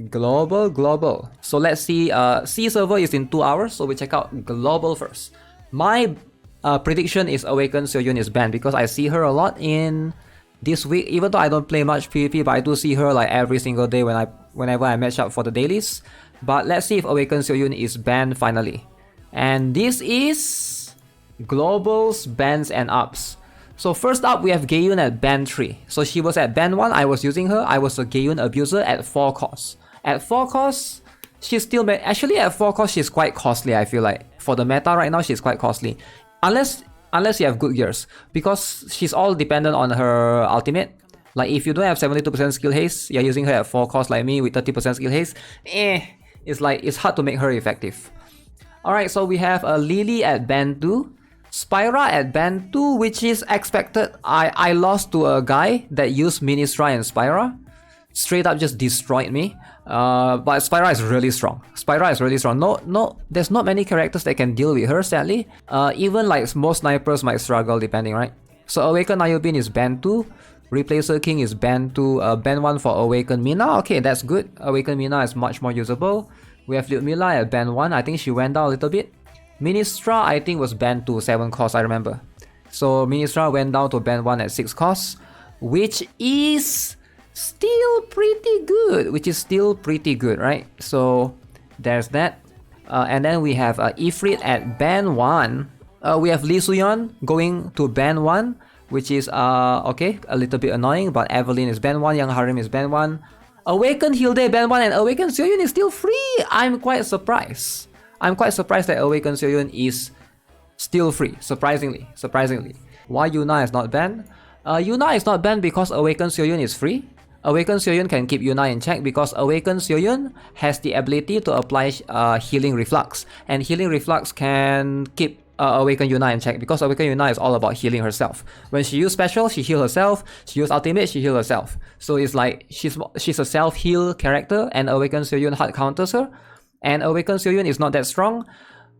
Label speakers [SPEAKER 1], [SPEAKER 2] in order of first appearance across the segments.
[SPEAKER 1] Global. So let's see, C server is in 2 hours, so we check out global first. My prediction is Awaken Seoyun is banned because I see her a lot in this week, even though I don't play much PvP, but I do see her like every single day whenever I match up for the dailies. But let's see if Awaken Seoyun is banned finally. And this is globals, bans, and ups. So first up, we have GuitarRock at ban 3. So she was at ban 1, I was using her. I was a GuitarRock abuser at 4 costs. At 4 costs, she's still... Actually, at 4 costs, she's quite costly, I feel like. For the meta right now, she's quite costly. Unless you have good gears. Because she's all dependent on her ultimate. Like, if you don't have 72% skill haste, you're using her at 4 costs like me with 30% skill haste, it's hard to make her effective. Alright, so we have a Lily at ban 2. Spyra at ban 2, which is expected. I lost to a guy that used Ministra and Spyra. Straight up just destroyed me. But Spyra is really strong. No, there's not many characters that can deal with her, sadly. Even like most snipers might struggle depending, right? So Awaken Ayubin is ban 2. Replacer King is ban 2. Ban 1 for Awaken Mina. Okay, that's good. Awaken Mina is much more usable. We have Lyudmila at ban 1. I think she went down a little bit. Ministra, I think, was banned to 7 costs, I remember. So Ministra went down to ban 1 at 6 costs, which is still pretty good, right? So there's that. And then we have Ifrit at ban 1. We have Lee Suyeon going to ban 1, which is okay, a little bit annoying, but Evelyn is ban 1, Young Harim is ban 1. Awaken Hilde ban 1, and Awaken Seoyun is still free. I'm quite surprised that Awaken Seoyun is still free, surprisingly. Why Yuna is not banned? Yuna is not banned because Awaken Seoyun is free. Awaken Seoyun can keep Yuna in check because Awaken Seoyun has the ability to apply Healing Reflux. And Healing Reflux can keep Awaken Yuna in check because Awaken Yuna is all about healing herself. When she uses special, she heals herself. She uses ultimate, she heals herself. So it's like she's a self-heal character, and Awaken Seoyun hard counters her. And Awaken Seoyun is not that strong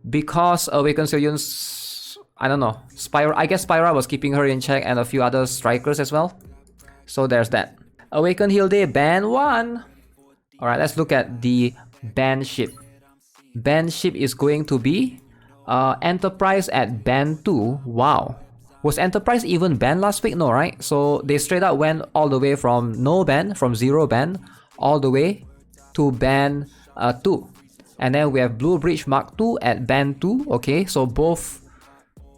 [SPEAKER 1] because Awaken Seoyun's... I don't know. I guess Spyra was keeping her in check and a few other strikers as well. So there's that. Awaken Hilde ban 1. Alright, let's look at the ban ship. Ban ship is going to be Enterprise at ban 2. Wow. Was Enterprise even banned last week? No, right? So they straight up went all the way from no ban, from 0 ban, all the way to ban 2. And then we have Blue Bridge Mark 2 at ban 2. Okay, so both...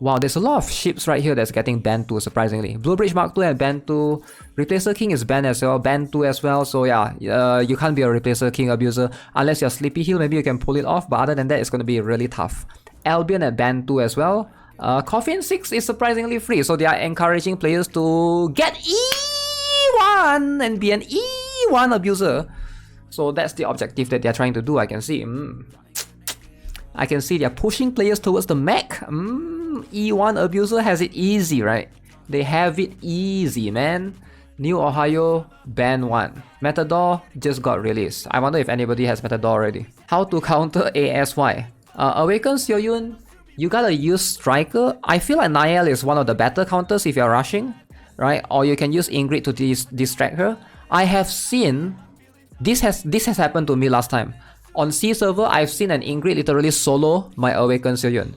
[SPEAKER 1] Wow, there's a lot of ships right here that's getting banned 2, surprisingly. Blue Bridge Mark 2 at ban 2. Replacer King is banned as well, ban 2 as well. So yeah, you can't be a Replacer King abuser unless you're Sleepy Heal. Maybe you can pull it off, but other than that, it's going to be really tough. Albion at ban 2 as well. Coffin 6 is surprisingly free, so they are encouraging players to get E1 and be an E1 abuser. So that's the objective that they're trying to do, I can see. I can see they're pushing players towards the mech. E1 abuser has it easy, right? They have it easy, man. New Ohio, ban 1. Matador just got released. I wonder if anybody has Matador already. How to counter ASY? Awaken Seoyun, you gotta use Striker. I feel like Niall is one of the better counters if you're rushing, right? Or you can use Ingrid to distract her. I have seen... This has happened to me last time. On C server, I've seen an Ingrid literally solo my Awaken Seoyun.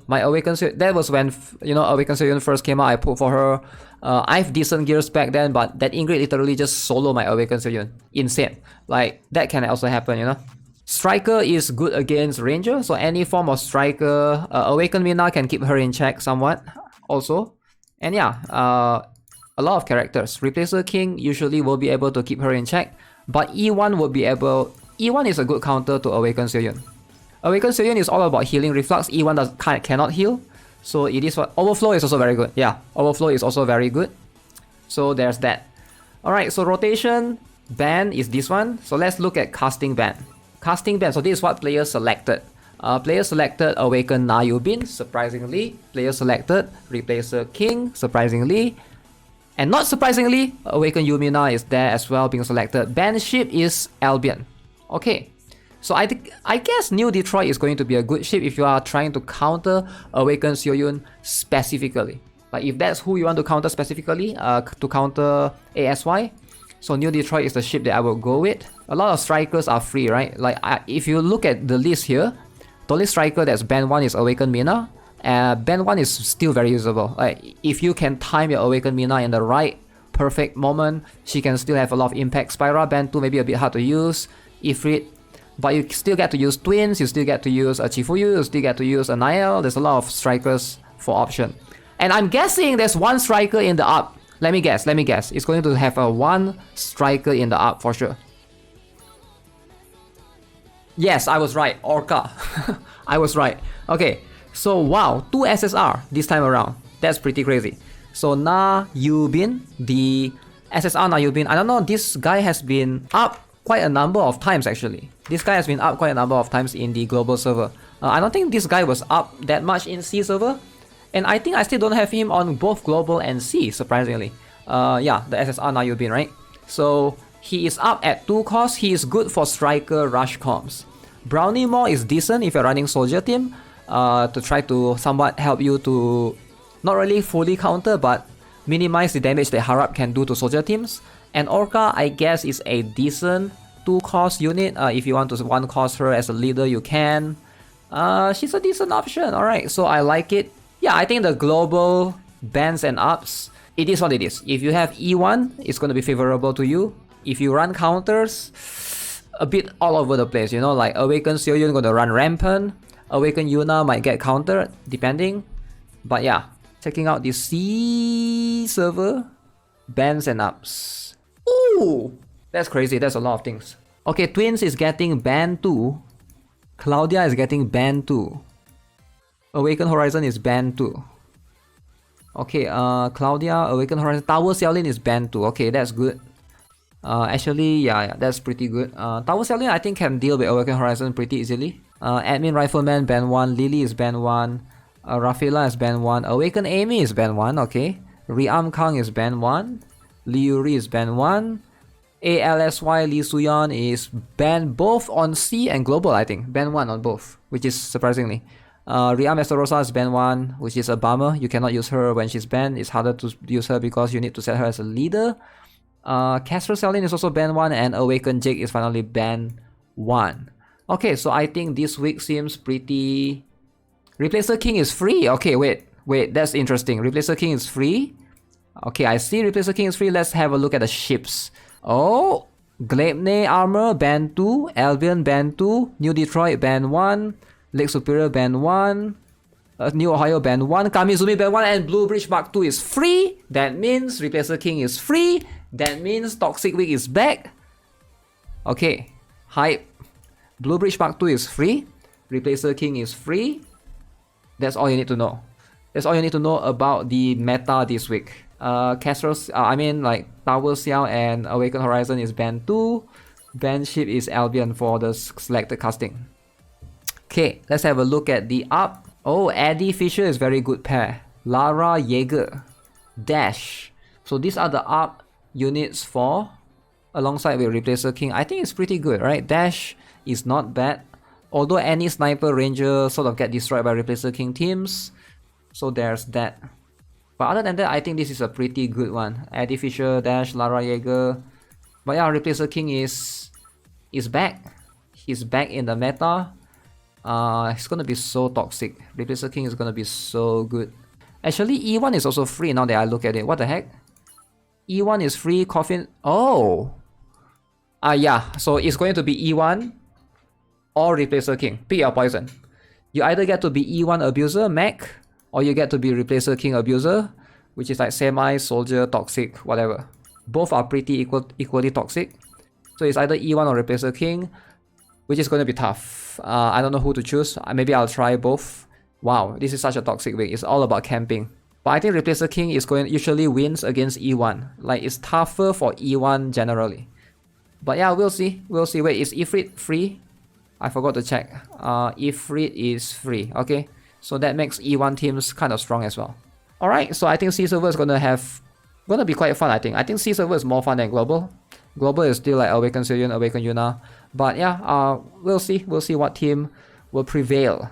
[SPEAKER 1] That was when, you know, Awaken Seoyun first came out. I put for her. I have decent gears back then, but that Ingrid literally just solo my Awaken Seoyun. Insane. Like, that can also happen, you know. Striker is good against Ranger, so any form of Striker. Awaken Mina can keep her in check somewhat also. And yeah, a lot of characters. Replacer King usually will be able to keep her in check. But E1 would be able... E1 is a good counter to Awaken Seoyun. Awaken Seoyun is all about healing reflux. E1 cannot heal. So it is what... Overflow is also very good. Yeah, Overflow is also very good. So there's that. Alright, so rotation ban is this one. So let's look at casting ban. Casting ban, so this is what players selected. Players selected Awaken Nayubin, surprisingly. Players selected Replacer King, surprisingly. And not surprisingly, Awaken Yumina is there as well being selected. Ban ship is Albion. Okay, so I guess New Detroit is going to be a good ship if you are trying to counter Awaken Seoyun specifically. Like if that's who you want to counter specifically, to counter ASY. So New Detroit is the ship that I will go with. A lot of strikers are free, right? Like if you look at the list here, the only striker that's band 1 is Awakened Mina. Band 1 is still very usable. Like if you can time your Awakened Mina in the right perfect moment, she can still have a lot of impact. Spyra band 2 maybe a bit hard to use. Ifrit, but you still get to use Twins, you still get to use a Chifuyu, you still get to use a Nael. There's a lot of strikers for option. And I'm guessing there's one striker in the up. Let me guess. It's going to have a one striker in the up for sure. Yes, I was right. Orca. I was right. Okay, so wow, 2 SSR this time around. That's pretty crazy. So Na Yubin, the SSR Na Yubin, I don't know, this guy has been up quite a number of times actually. This guy has been up quite a number of times in the global server. I don't think this guy was up that much in C server. And I think I still don't have him on both global and C, surprisingly. Yeah, the SSR Na Yubin, right? So he is up at 2 costs. He is good for striker rush comps. Brownie Maw is decent if you're running soldier team, to try to somewhat help you to not really fully counter, but minimize the damage that Harap can do to soldier teams. And Orca, I guess, is a decent 2-cost unit. If you want to 1-cost her as a leader, you can. She's a decent option. Alright, so I like it. Yeah, I think the global bans and ups, it is what it is. If you have E1, it's going to be favorable to you. If you run counters, a bit all over the place, you know, like Awakened Seoyun going to run rampant. Awakened Yuna might get countered, depending. But yeah, checking out the C server, bans and ups. Ooh, that's crazy. That's a lot of things. Okay, Twins is getting ban 2. Claudia is getting ban 2. Awakened Horizon is ban 2. Okay, Claudia, Awakened Horizon. Tower Xiaolin is ban 2. Okay, that's good. Actually, yeah, that's pretty good. Tower Xiaolin, I think, can deal with Awakened Horizon pretty easily. Admin Rifleman, ban 1. Lily is ban 1. Rafila is ban 1. Awakened Amy is ban 1. Okay. Rearm Kang is ban 1. Liuri is ban 1. ALSY Lee Suyan is banned both on C and global, I think. Ban 1 on both, which is surprisingly. Rearm Estarosa is ban 1, which is a bummer. You cannot use her when she's banned. It's harder to use her because you need to set her as a leader. Castro Selin is also ban 1, and Awakened Jake is finally ban 1. Okay, so I think this week seems pretty... Replacer King is free. Okay, wait, that's interesting. Replacer King is free. Okay, I see Replacer King is free. Let's have a look at the ships. Oh, Gleipnir Armor ban 2, Albion ban 2, New Detroit ban 1, Lake Superior ban 1, New Ohio ban 1, Kamizumi ban 1, and Blue Bridge Mark 2 is free. That means Replacer King is free. That means Toxic Week is back. Okay, hype. Blue Bridge Mark 2 is free. Replacer King is free. That's all you need to know. That's all you need to know about the meta this week. Castros, like Tower Xiao and Awakened Horizon is ban 2. Ban ship is Albion for the selected casting. Okay, let's have a look at the up. Oh, Eddie Fisher is very good pair. Lara Jaeger. Dash. So these are the up units for alongside with Replacer King. I think it's pretty good, right? Dash is not bad. Although any sniper ranger sort of get destroyed by Replacer King teams. So there's that. But other than that, I think this is a pretty good one. Eddie Fisher, Dash, Lara Jaeger. But yeah, Replacer King is back. He's back in the meta. It's gonna be so toxic. Replacer King is gonna be so good. Actually, E1 is also free now that I look at it. What the heck? E1 is free, Coffin. Oh! Yeah, so it's going to be E1 or Replacer King. Pick your poison. You either get to be E1 Abuser, Mech, or you get to be Replacer King Abuser, which is like semi, soldier, toxic, whatever. Both are pretty equally toxic. So it's either E1 or Replacer King, which is going to be tough. I don't know who to choose. Maybe I'll try both. Wow, this is such a toxic week. It's all about camping. But I think Replacer King is usually wins against E1. Like, it's tougher for E1 generally. But yeah, we'll see. We'll see. Wait, is Ifrit free? I forgot to check. Ifrit is free. Okay. So that makes E1 teams kind of strong as well. Alright, so I think C server is gonna be quite fun, I think. I think C server is more fun than global. Global is still like Awakened Seoyun, Awakened Yuna. But yeah, we'll see. We'll see what team will prevail.